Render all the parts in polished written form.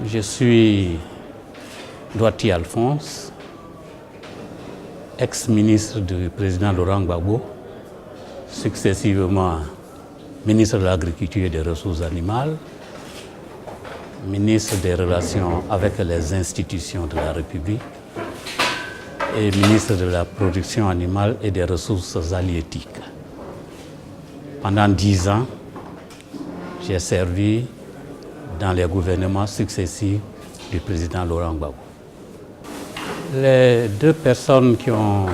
Je suis Douati Alphonse, ex-ministre du président Laurent Gbagbo, successivement ministre de l'Agriculture et des Ressources animales, ministre des Relations avec les institutions de la République et ministre de la Production animale et des Ressources halieutiques. Pendant 10 ans, j'ai servi dans les gouvernements successifs du président Laurent Gbagbo. Les deux personnes qui ont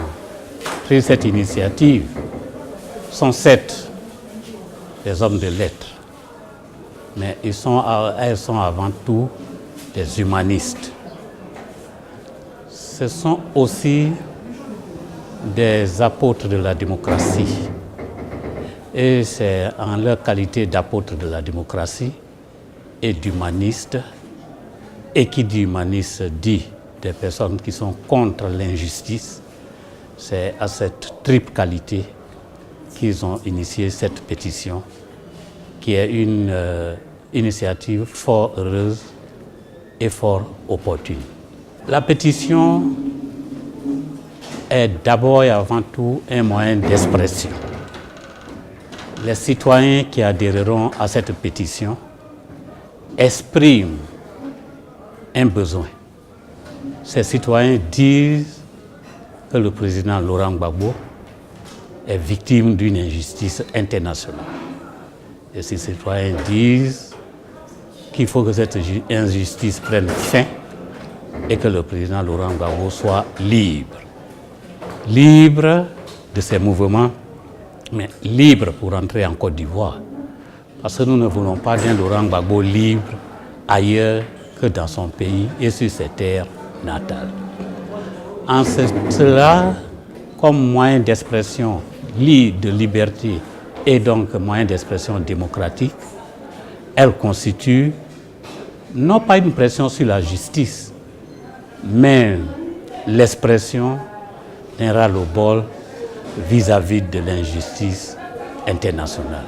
pris cette initiative sont 7 des hommes de lettres, mais elles sont avant tout des humanistes. Ce sont aussi des apôtres de la démocratie. Et c'est en leur qualité d'apôtres de la démocratie et d'humanistes, et qui dit humaniste dit des personnes qui sont contre l'injustice. C'est à cette triple qualité qu'ils ont initié cette pétition, qui est une initiative fort heureuse et fort opportune. La pétition est d'abord et avant tout un moyen d'expression. Les citoyens qui adhéreront à cette pétition expriment un besoin. Ces citoyens disent que le président Laurent Gbagbo est victime d'une injustice internationale. Et ces citoyens disent qu'il faut que cette injustice prenne fin et que le président Laurent Gbagbo soit libre. Libre de ses mouvements, mais libre pour entrer en Côte d'Ivoire. Parce que nous ne voulons pas d'un Laurent Gbagbo libre ailleurs que dans son pays et sur ses terres natales. En cela, comme moyen d'expression de liberté et donc moyen d'expression démocratique, elle constitue non pas une pression sur la justice, mais l'expression d'un ras-le-bol vis-à-vis de l'injustice internationale.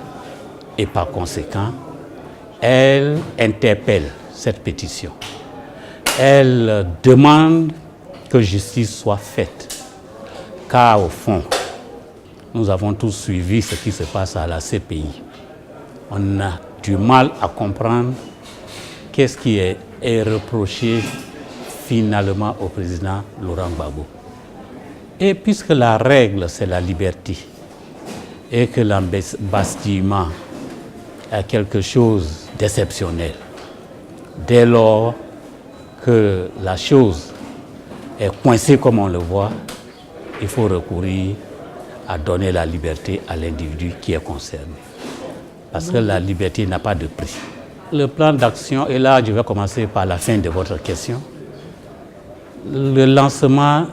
Et par conséquent, elle interpelle cette pétition. Elle demande que justice soit faite, car au fond, nous avons tous suivi ce qui se passe à la CPI. On a du mal à comprendre qu'est-ce qui est reproché finalement au président Laurent Gbagbo. Et puisque la règle, c'est la liberté, et que l'embastillement est quelque chose d'exceptionnel, dès lors que la chose est coincée comme on le voit, il faut recourir à donner la liberté à l'individu qui est concerné. Parce que la liberté n'a pas de prix. Le plan d'action, et là je vais commencer par la fin de votre question. Le lancement,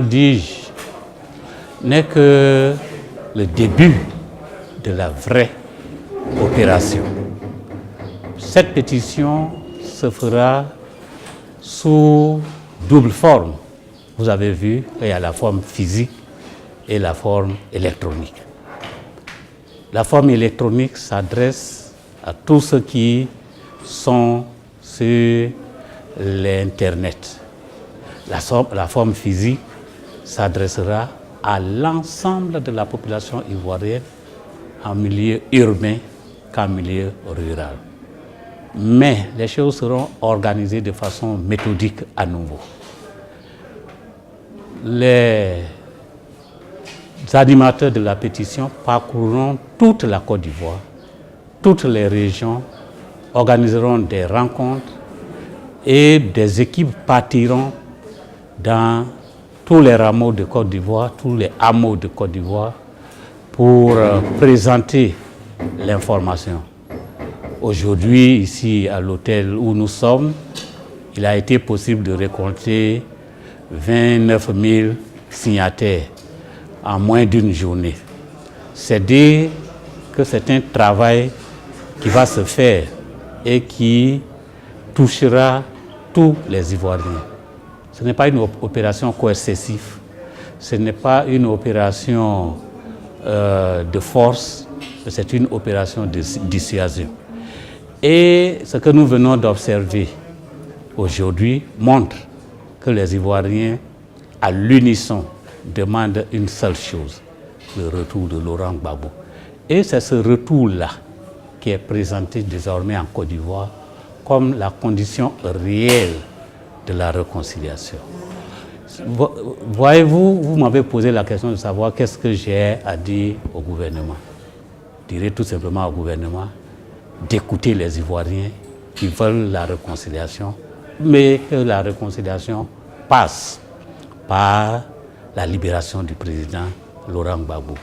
dis-je, n'est que le début de la vraie opération. Cette pétition se fera sous double forme. Vous avez vu qu'il y a la forme physique et la forme électronique. La forme électronique s'adresse à tous ceux qui sont sur l'Internet. La forme physique s'adressera à l'ensemble de la population ivoirienne en milieu urbain qu'en milieu rural. Mais les choses seront organisées de façon méthodique à nouveau. Les animateurs de la pétition parcourront toute la Côte d'Ivoire, toutes les régions, organiseront des rencontres et des équipes partiront dans tous les rameaux de Côte d'Ivoire, tous les hameaux de Côte d'Ivoire pour présenter l'information. Aujourd'hui, ici à l'hôtel où nous sommes, il a été possible de récolter 29 000 signataires en moins d'une journée. C'est dire que c'est un travail qui va se faire et qui touchera tous les Ivoiriens. Ce n'est pas une opération coercitive, ce n'est pas une opération de force, c'est une opération de dissuasion. Et ce que nous venons d'observer aujourd'hui montre que les Ivoiriens, à l'unisson, demandent une seule chose, le retour de Laurent Gbagbo. Et c'est ce retour-là qui est présenté désormais en Côte d'Ivoire comme la condition réelle de la réconciliation. Voyez-vous, vous m'avez posé la question de savoir qu'est-ce que j'ai à dire au gouvernement. Je dirais tout simplement au gouvernement d'écouter les Ivoiriens qui veulent la réconciliation, mais que la réconciliation passe par la libération du président Laurent Gbagbo.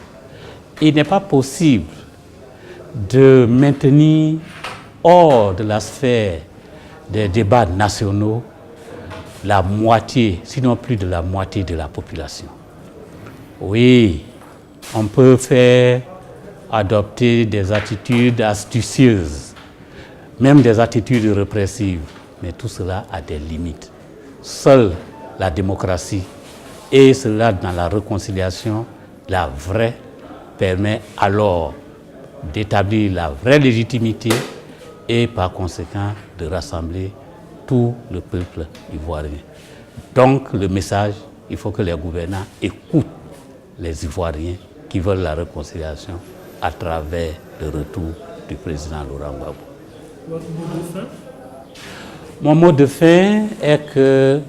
Il n'est pas possible de maintenir hors de la sphère des débats nationaux la moitié, sinon plus de la moitié de la population. Oui, on peut faire adopter des attitudes astucieuses, même des attitudes répressives, mais tout cela a des limites. Seule la démocratie, et cela dans la réconciliation, la vraie, permet alors d'établir la vraie légitimité et par conséquent de rassembler tout le peuple ivoirien. Donc le message, il faut que les gouvernants écoutent les Ivoiriens qui veulent la réconciliation à travers le retour du président Laurent Gbagbo. Votre mot de fin? Mon mot de fin est que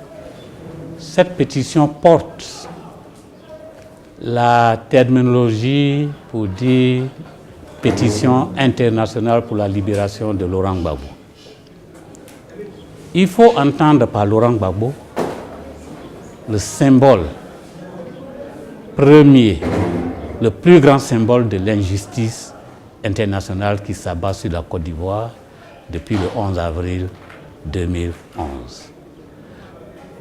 cette pétition porte la terminologie pour dire pétition internationale pour la libération de Laurent Gbagbo. Il faut entendre par Laurent Gbagbo le symbole premier, le plus grand symbole de l'injustice internationale qui s'abat sur la Côte d'Ivoire depuis le 11 avril 2011.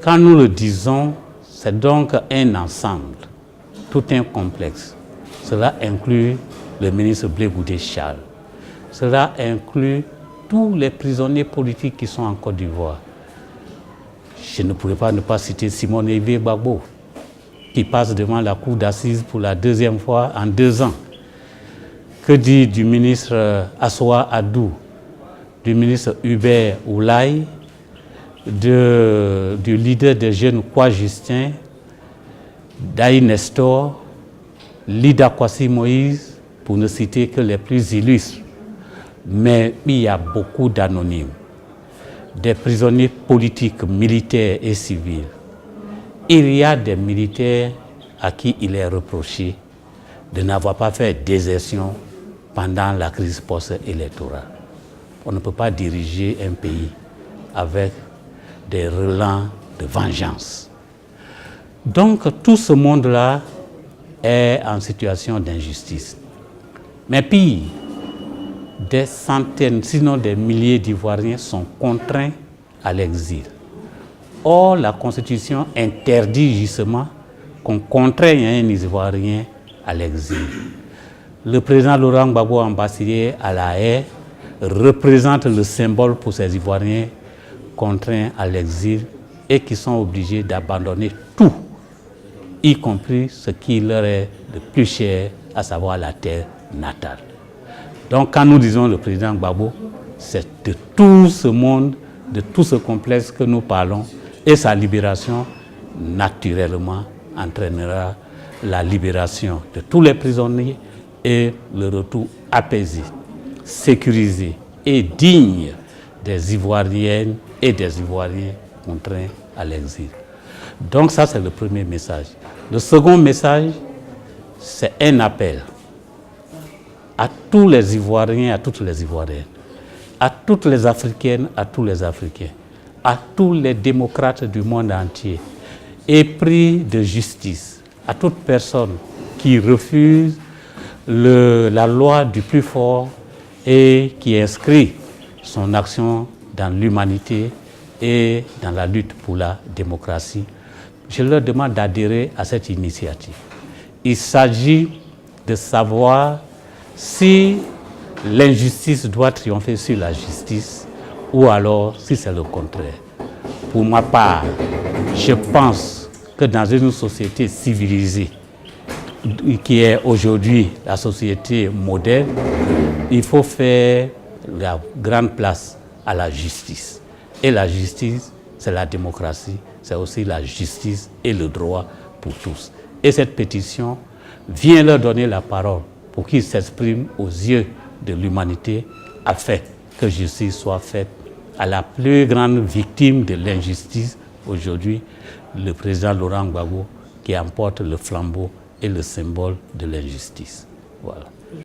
Quand nous le disons, c'est donc un ensemble, tout un complexe. Cela inclut le ministre Blé Goudé Charles. Cela inclut tous les prisonniers politiques qui sont en Côte d'Ivoire. Je ne pourrais pas ne pas citer Simone Evé Gbagbo, qui passe devant la cour d'assises pour la deuxième fois en 2 ans. Que dire du ministre Assoa Adou, du ministre Hubert Oulaye, du leader des jeunes Kwa Justin, Daï Nestor, Lida Kwasi Moïse, pour ne citer que les plus illustres. Mais il y a beaucoup d'anonymes, des prisonniers politiques, militaires et civils. Il y a des militaires à qui il est reproché de n'avoir pas fait désertion pendant la crise post-électorale. On ne peut pas diriger un pays avec des relents de vengeance. Donc tout ce monde-là est en situation d'injustice. Mais pire, des centaines, sinon des milliers d'Ivoiriens sont contraints à l'exil. Or, la Constitution interdit justement qu'on contraigne un Ivoirien à l'exil. Le président Laurent Gbagbo, ambassadeur à La Haye, représente le symbole pour ces Ivoiriens contraints à l'exil et qui sont obligés d'abandonner tout, y compris ce qui leur est le plus cher, à savoir la terre natale. Donc quand nous disons le président Gbagbo, c'est de tout ce monde, de tout ce complexe que nous parlons, et sa libération, naturellement, entraînera la libération de tous les prisonniers et le retour apaisé, sécurisé et digne des Ivoiriennes et des Ivoiriens contraints à l'exil. Donc ça, c'est le premier message. Le second message, c'est un appel à tous les Ivoiriens, à toutes les Ivoiriennes, à toutes les Africaines, à tous les Africains, à tous les démocrates du monde entier, épris de justice, à toute personne qui refuse la loi du plus fort et qui inscrit son action dans l'humanité et dans la lutte pour la démocratie. Je leur demande d'adhérer à cette initiative. Il s'agit de savoir si l'injustice doit triompher sur la justice ou alors si c'est le contraire. Pour ma part, je pense que dans une société civilisée, qui est aujourd'hui la société moderne, il faut faire la grande place à la justice. Et la justice, c'est la démocratie, c'est aussi la justice et le droit pour tous. Et cette pétition vient leur donner la parole pour qu'ils s'expriment aux yeux de l'humanité afin que justice soit faite à la plus grande victime de l'injustice aujourd'hui, le président Laurent Gbagbo, qui emporte le flambeau et le symbole de l'injustice. Voilà.